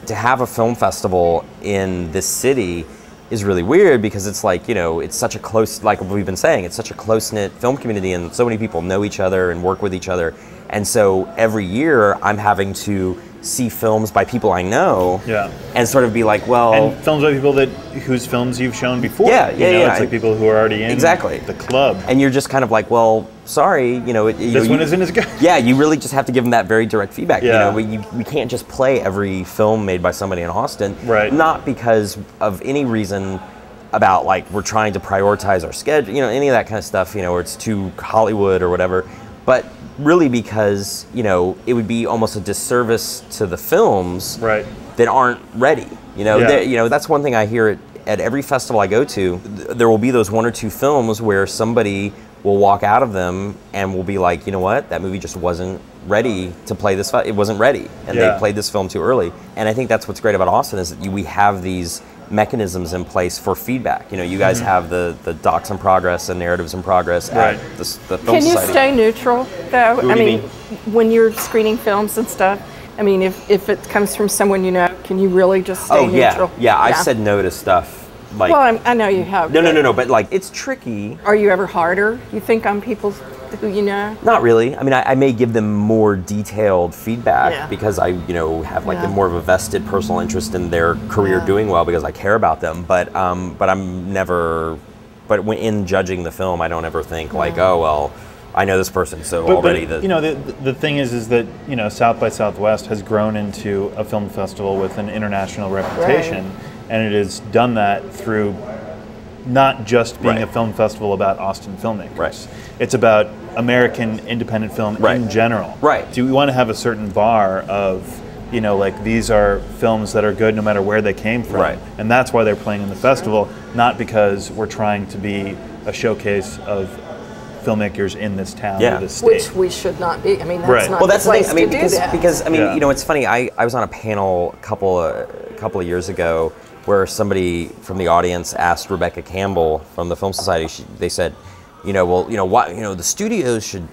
to have a film festival in this city is really weird because it's like, you know, it's such a close, like we've been saying, it's such a close-knit film community and so many people know each other and work with each other. And so every year I'm having to see films by people I know and sort of be like, well... And films by people whose films you've shown before. It's like people who are already in the club. And you're just kind of like, well, sorry, you know... This one isn't as good. Yeah, you really just have to give them that very direct feedback. You know, we can't just play every film made by somebody in Austin. Right. Not because of any reason about, like, we're trying to prioritize our schedule, you know, any of that kind of stuff, you know, or it's too Hollywood or whatever. But really because, you know, it would be almost a disservice to the films that aren't ready. You know, that's one thing I hear at every festival I go to. There will be those one or two films where somebody will walk out of them and will be like, you know what, that movie just wasn't ready to play this. It wasn't ready, and they played this film too early. And I think that's what's great about Austin is that we have these mechanisms in place for feedback. You know, you guys have the docs in progress and narratives in progress at the Film Can Society. you stay neutral, though? What do you mean? When you're screening films and stuff, I mean, if it comes from someone you know, can you really just stay neutral? Yeah, I've said no to stuff. Like, well, I know you have. No, but like, it's tricky. Are you ever harder, you think, on people who you know? Not really. I mean, I may give them more detailed feedback because I, you know, have like more of a vested personal interest in their career doing well because I care about them. But I'm never. But when in judging the film, I don't ever think like, oh well, I know this person, so already the. You know, the thing is that, you know, South by Southwest has grown into a film festival with an international reputation. Right. And it has done that through not just being a film festival about Austin filmmakers. Right. It's about American independent film in general. Right. Do we want to have a certain bar of, you know, like these are films that are good no matter where they came from. Right. And that's why they're playing in the festival, not because we're trying to be a showcase of filmmakers in this town or this state. Which we should not be. I mean, that's not that's the place the thing. I mean, to do that. because I mean, you know, it's funny. I was on a panel a couple of years ago where somebody from the audience asked Rebecca Campbell from the Film Society. They said, you know, well, you know, what, you know, the studios should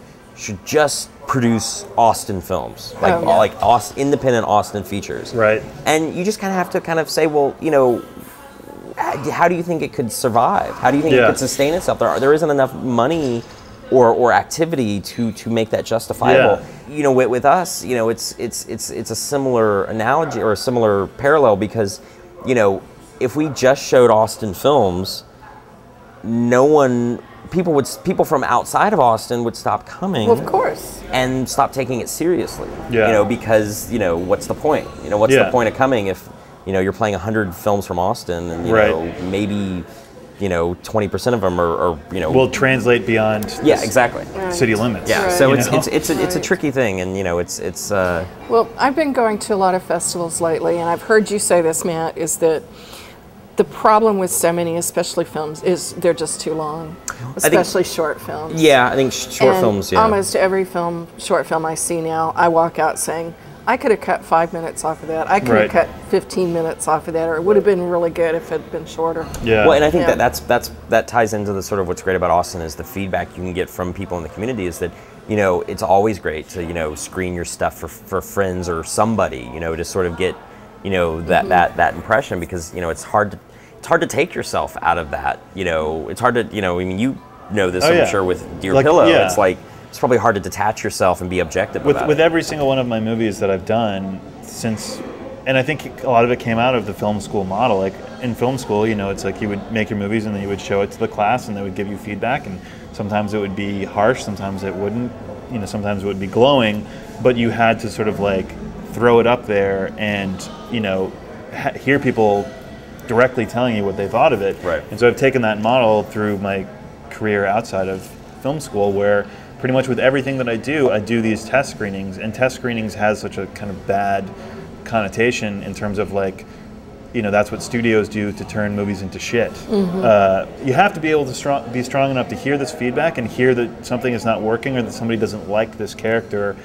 just produce Austin films, like independent Austin features. Right. And you just kind of have to kind of say, well, you know, how do you think it could survive? How do you think it could sustain itself? There isn't enough money or activity to make that justifiable. You know, with us, you know, it's a similar analogy or a similar parallel because, you know, if we just showed Austin films, people from outside of Austin would stop coming. Well, of course. And stop taking it seriously. Yeah. You know, because, you know, what's the point? You know, what's the point of coming if, you know, you're playing 100 films from Austin and, you know, maybe, you know, 20% of them are you know, will translate beyond city limits. Yeah, so it's a tricky thing, and, you know, it's Well, I've been going to a lot of festivals lately, and I've heard you say this, Matt, is that the problem with so many, especially films, is they're just too long, especially short films. Yeah, I think short films, almost every short film I see now, I walk out saying, I could have cut 5 minutes off of that. I could have cut 15 minutes off of that, or it would have been really good if it had been shorter. Yeah. Well, and I think that ties into the sort of what's great about Austin is the feedback you can get from people in the community is that, you know, it's always great to, you know, screen your stuff for friends or somebody, you know, to sort of get, you know, that impression because, you know, it's hard to take yourself out of that, you know, it's hard to, you know, I mean, you know this, I'm sure, with Dear Pillow, it's like, it's probably hard to detach yourself and be objective about it. With every single one of my movies that I've done since, and I think a lot of it came out of the film school model. Like in film school, you know, it's like you would make your movies and then you would show it to the class and they would give you feedback, and sometimes it would be harsh, sometimes it wouldn't, you know, sometimes it would be glowing, but you had to sort of like throw it up there and, you know, hear people directly telling you what they thought of it. Right. And so I've taken that model through my career outside of film school, where pretty much with everything that I do these test screenings, and test screenings has such a kind of bad connotation in terms of like, you know, that's what studios do to turn movies into shit. You have to be able to be strong enough to hear this feedback and hear that something is not working or that somebody doesn't like this character,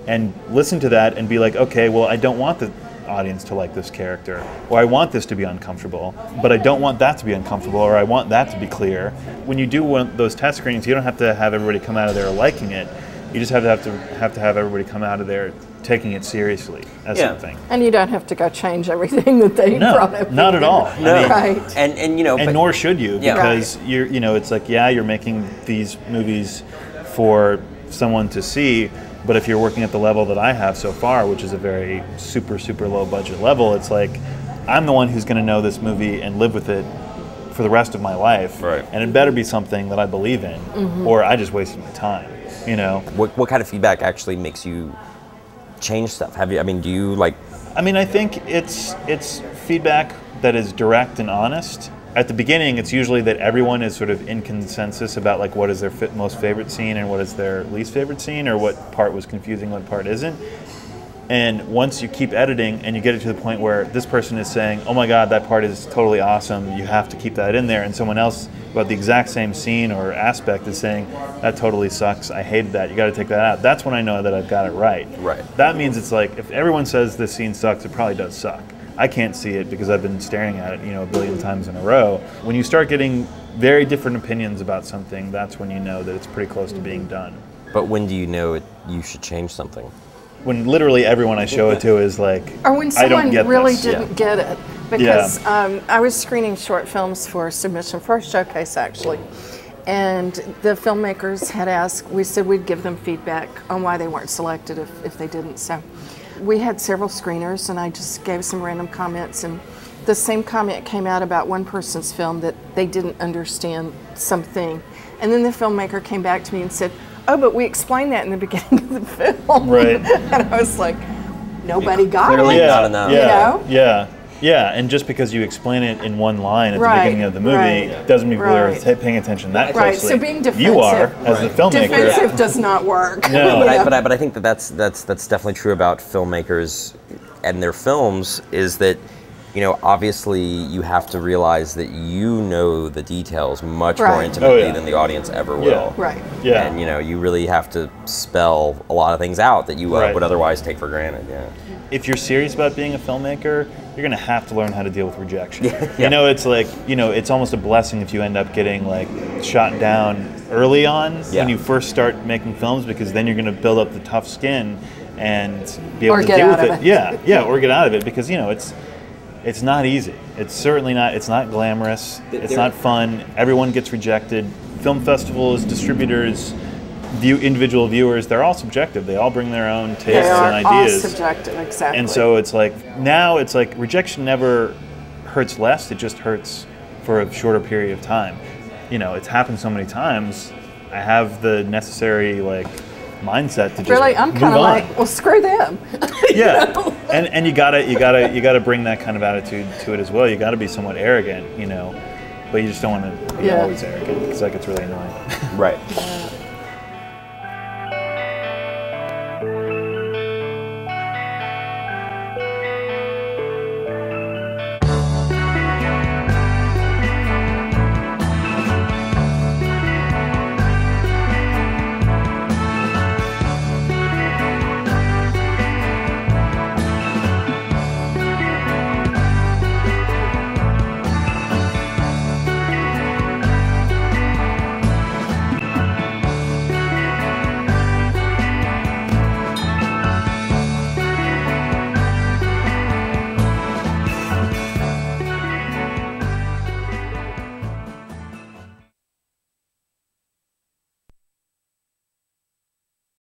and listen to that and be like, okay, well, I don't want the audience to like this character, or I want this to be uncomfortable, but I don't want that to be uncomfortable, or I want that to be clear. When you do those test screenings, you don't have to have everybody come out of there liking it. You just have to have everybody come out of there taking it seriously as something. And you don't have to go change everything that they brought up. Not at all. No. I mean, Right. And you know, and nor should you, because Right. it's like, you're making these movies for someone to see, but if you're working at the level that I have so far, which is a very super, super low budget level, it's like, I'm the one who's going to know this movie and live with it for the rest of my life. Right. And it better be something that I believe in, or I just wasted my time, you know? what kind of feedback actually makes you change stuff? Do you like? I mean, I think it's feedback that is direct and honest. At the beginning, it's usually that everyone is sort of in consensus about like what is their most favorite scene and what is their least favorite scene, or what part was confusing, what part isn't. And once you keep editing and you get it to the point where this person is saying, oh my God, that part is totally awesome, you have to keep that in there, and someone else about the exact same scene or aspect is saying, that totally sucks, I hated that, you got to take that out, that's when I know that I've got it right. Right. That means it's like, if everyone says this scene sucks, it probably does suck. I can't see it because I've been staring at it, a billion times in a row. When you start getting very different opinions about something, that's when you know that it's pretty close to being done. But when do you know you should change something? When literally everyone I show it to is like, Or when I don't someone get really this. didn't get it. Because I was screening short films for submission for a showcase, actually. And the filmmakers had asked, we said we'd give them feedback on why they weren't selected if they didn't. So we had several screeners, and I just gave some random comments. And the same comment came out about one person's film, that they didn't understand something. And then the filmmaker came back to me and said, oh, but we explained that in the beginning of the film. Right. And I was like, nobody got Clearly it. not enough. Yeah, and just because you explain it in one line at the beginning of the movie doesn't mean people are paying attention that closely. Right, so being defensive. You are, as the filmmaker. Defensive does not work. No. But I think that's definitely true about filmmakers and their films, is that, obviously you have to realize that you know the details much more intimately than the audience ever will. Right. Yeah. And you really have to spell a lot of things out that you would otherwise take for granted. Yeah. If you're serious about being a filmmaker, you're going to have to learn how to deal with rejection. Yeah. It's like, it's almost a blessing if you end up getting like shot down early on when you first start making films, because then you're going to build up the tough skin and be able to deal with it. Yeah, or get out of it, because it's not easy. It's certainly not. It's not glamorous. It's not fun. Everyone gets rejected. Film festivals, distributors, individual viewers, they're all subjective. They all bring their own tastes and ideas. All subjective, exactly. And so it's like, now it's like rejection never hurts less. It just hurts for a shorter period of time. It's happened so many times. I have the necessary mindset to just I'm kind of like, well, screw them. Yeah, and you gotta bring that kind of attitude to it as well. You gotta be somewhat arrogant, but you just don't want to be always arrogant, because that gets really annoying. Right.